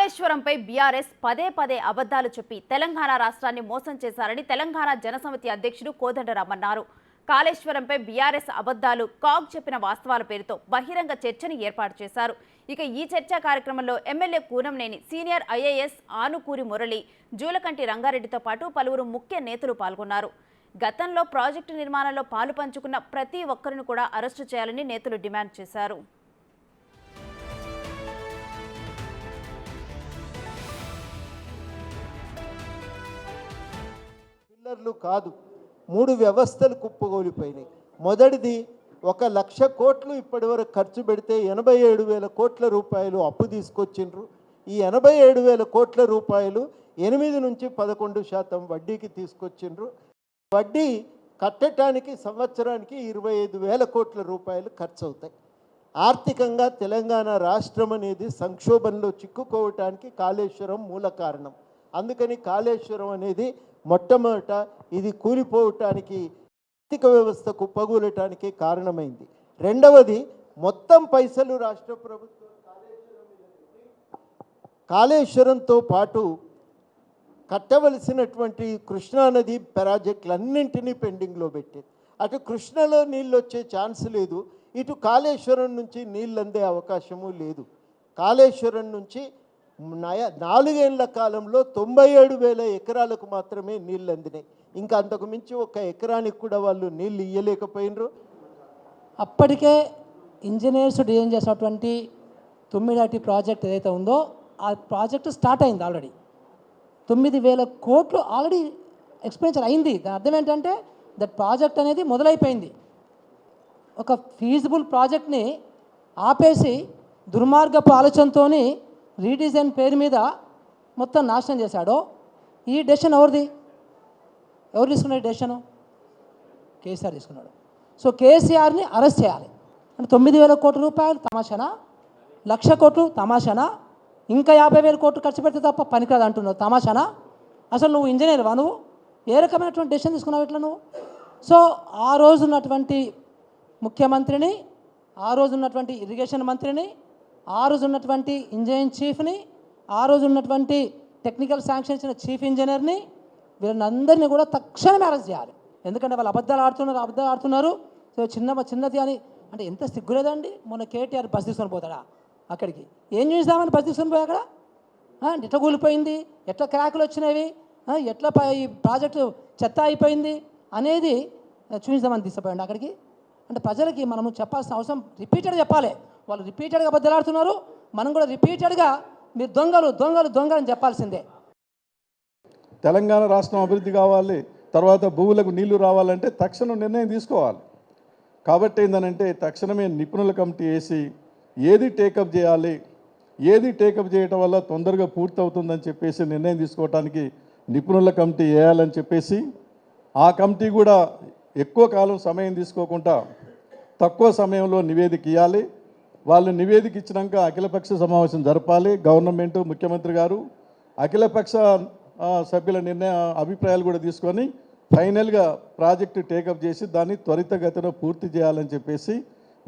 కాళేశ్వరంపై BRS పదే పదే అబద్ధాలు చెప్పి తెలంగాణ రాష్ట్రాన్ని మోసం చేశారని తెలంగాణ జనసమితి అధ్యక్షుడు కోదండరాం అన్నారు. కాళేశ్వరంపై బీఆర్ఎస్ అబద్ధాలు, కాగ్ చెప్పిన వాస్తవాల పేరుతో బహిరంగ చర్చను ఏర్పాటు చేశారు. ఇక ఈ చర్చా కార్యక్రమంలో MLA Koonanneni, senior IAS Anukuri Murali, Julakanti రంగారెడ్డితో పాటు పలువురు ముఖ్య నేతలు పాల్గొన్నారు. గతంలో ప్రాజెక్టు నిర్మాణంలో పాలు పంచుకున్న ప్రతి ఒక్కరిని కూడా అరెస్టు చేయాలని నేతలు డిమాండ్ చేశారు. పిల్లర్లు కాదు, 3 వ్యవస్థలు కుప్పగోలిపోయినాయి. మొదటిది 1,00,000 కోట్లు ఇప్పటివరకు ఖర్చు పెడితే 87,000 కోట్ల రూపాయలు అప్పు తీసుకొచ్చిండ్రు. ఈ 87,000 కోట్ల రూపాయలు 8 నుంచి 11% వడ్డీకి తీసుకొచ్చిండ్రు. వడ్డీ కట్టడానికి సంవత్సరానికి 25,000 కోట్ల రూపాయలు ఖర్చు అవుతాయి. ఆర్థికంగా తెలంగాణ రాష్ట్రం అనేది సంక్షోభంలో చిక్కుకోవటానికి కాళేశ్వరం మూల కారణం. అందుకని కాళేశ్వరం అనేది మొట్టమొదట ఇది కూలిపోవటానికి, ఆర్థిక వ్యవస్థ కుప్పగూలటానికి కారణమైంది. రెండవది, మొత్తం పైసలు రాష్ట్ర ప్రభుత్వం కాళేశ్వరంతో పాటు కట్టవలసినటువంటి కృష్ణానది ప్రాజెక్టులన్నింటినీ పెండింగ్లో పెట్టింది. అటు కృష్ణలో నీళ్ళు వచ్చే ఛాన్స్ లేదు, ఇటు కాళేశ్వరం నుంచి నీళ్ళు అందే అవకాశము లేదు. కాళేశ్వరం నుంచి 4 ఏళ్ల కాలంలో 97,000 ఎకరాలకు మాత్రమే నీళ్ళు అందినాయి. ఇంకా అంతకు మించి 1 ఎకరానికి కూడా వాళ్ళు నీళ్ళు ఇయ్యలేకపోయినరు. అప్పటికే ఇంజనీర్స్ డిజైన్ చేసినటువంటి తుమ్మిడాటి ప్రాజెక్ట్ ఏదైతే ఉందో ఆ ప్రాజెక్టు స్టార్ట్ అయింది. ఆల్రెడీ 9,000 కోట్లు ఆల్రెడీ ఎక్స్పెండిచర్ అయింది. దాని అర్థం ఏంటంటే దట్ ప్రాజెక్ట్ అనేది మొదలైపోయింది. ఒక ఫీజిబుల్ ప్రాజెక్ట్ని ఆపేసి దుర్మార్గపు ఆలోచనతో రీడిజైన్ పేరు మీద మొత్తం నాశనం చేశాడో. ఈ డెసిషన్ ఎవరు తీసుకున్నాడు? డెసిషను కేసీఆర్ తీసుకున్నాడు. సో కేసీఆర్ని అరెస్ట్ చేయాలి అంటే 9,000 కోట్ల రూపాయలు తమాషానా, 1,00,000 కోట్లు తమాషానా, ఇంకా 50,000 కోట్లు ఖర్చు పెడితే తప్ప పనికిరాదు అంటున్నావు తమాషానా? అసలు నువ్వు ఇంజనీర్వా? నువ్వు ఏ రకమైనటువంటి డెసిషన్ తీసుకున్నావు ఇట్లా నువ్వు? సో ఆ రోజు ఉన్నటువంటి ముఖ్యమంత్రిని, ఆ రోజు ఉన్నటువంటి ఇరిగేషన్ మంత్రిని, ఆ రోజు ఉన్నటువంటి ఇంజనీరింగ్ చీఫ్ని, ఆ రోజు ఉన్నటువంటి టెక్నికల్ శాంక్షన్ ఇచ్చిన చీఫ్ ఇంజనీర్ని, వీళ్ళందరినీ కూడా తక్షణమే అరెస్ట్ చేయాలి. ఎందుకంటే వాళ్ళు అబద్ధాలు ఆడుతున్నారు. సో చిన్నది అని అంటే ఎంత సిగ్గులేదండి. మొన్న కేటీఆర్ బస్ తీసుకొని పోతాడా అక్కడికి? ఏం చూసామని బస్ తీసుకొని పోయి అక్కడ ఎట్లా కూలిపోయింది, ఎట్లా క్రాకులు వచ్చినవి, ఎట్లా ఈ ప్రాజెక్టు చెత్త అయిపోయింది అనేది చూపిస్తామని తీసుకుపోయండి అక్కడికి. అంటే ప్రజలకి మనము చెప్పాల్సిన అవసరం, రిపీటెడ్గా చెప్పాలి. వాళ్ళు రిపీటెడ్గా అబద్ధాలు ఆడుతున్నారు, మనం కూడా రిపీటెడ్గా మీరు దొంగలు అని చెప్పాల్సిందే. తెలంగాణ రాష్ట్రం అభివృద్ధి కావాలి, తర్వాత భూములకు నీళ్లు రావాలంటే తక్షణం నిర్ణయం తీసుకోవాలి. కాబట్టి ఏంటంటే తక్షణమే నిపుణుల కమిటీ వేసి ఏది టేకప్ చేయాలి, ఏది టేకప్ చేయటం వల్ల తొందరగా పూర్తవుతుందని చెప్పేసి నిర్ణయం తీసుకోవడానికి నిపుణుల కమిటీ వేయాలని చెప్పేసి, ఆ కమిటీ కూడా ఎక్కువ కాలం సమయం తీసుకోకుండా తక్కువ సమయంలో నివేదిక ఇవ్వాలి. వాళ్ళు నివేదిక ఇచ్చినాక అఖిలపక్ష సమావేశం జరపాలి. గవర్నమెంటు, ముఖ్యమంత్రి గారు అఖిలపక్ష సభ్యుల అభిప్రాయాలు కూడా తీసుకొని ఫైనల్గా ప్రాజెక్టు టేకప్ చేసి దాన్ని త్వరితగతిన పూర్తి చేయాలని చెప్పేసి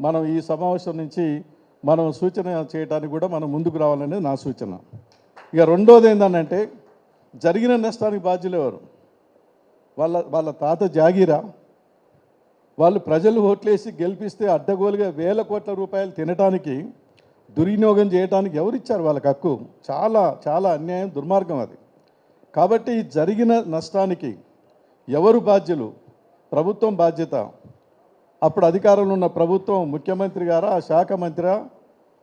మనం ఈ సమావేశం నుంచి మనం సూచన చేయడానికి కూడా మనం ముందుకు రావాలనేది నా సూచన. ఇక రెండోది ఏంటంటే జరిగిన నష్టానికి బాధ్యులు ఎవరు? వాళ్ళ తాత జాగీరా? వాళ్ళు ప్రజలు ఓట్లేసి గెలిపిస్తే అడ్డగోలుగా 1,000 కోట్ల రూపాయలు తినటానికి, దుర్వినియోగం చేయడానికి ఎవరిచ్చారు వాళ్ళకి హక్కు? చాలా చాలా అన్యాయం, దుర్మార్గం అది. కాబట్టి జరిగిన నష్టానికి ఎవరు బాధ్యులు? ప్రభుత్వం బాధ్యత. అప్పుడు అధికారంలో ఉన్న ప్రభుత్వం, ముఖ్యమంత్రి గారా, ఆ శాఖ మంత్రి,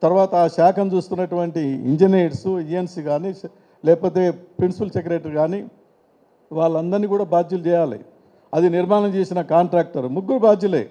తర్వాత ఆ శాఖను చూస్తున్నటువంటి ఇంజనీర్స్, ఈఎన్సీ కానీ, లేకపోతే ప్రిన్సిపల్ సెక్రటరీ కానీ, వాళ్ళందరినీ కూడా బాధ్యులు చేయాలి. అది నిర్మాణం చేసిన కాంట్రాక్టర్, ముగ్గురు బాధ్యులే.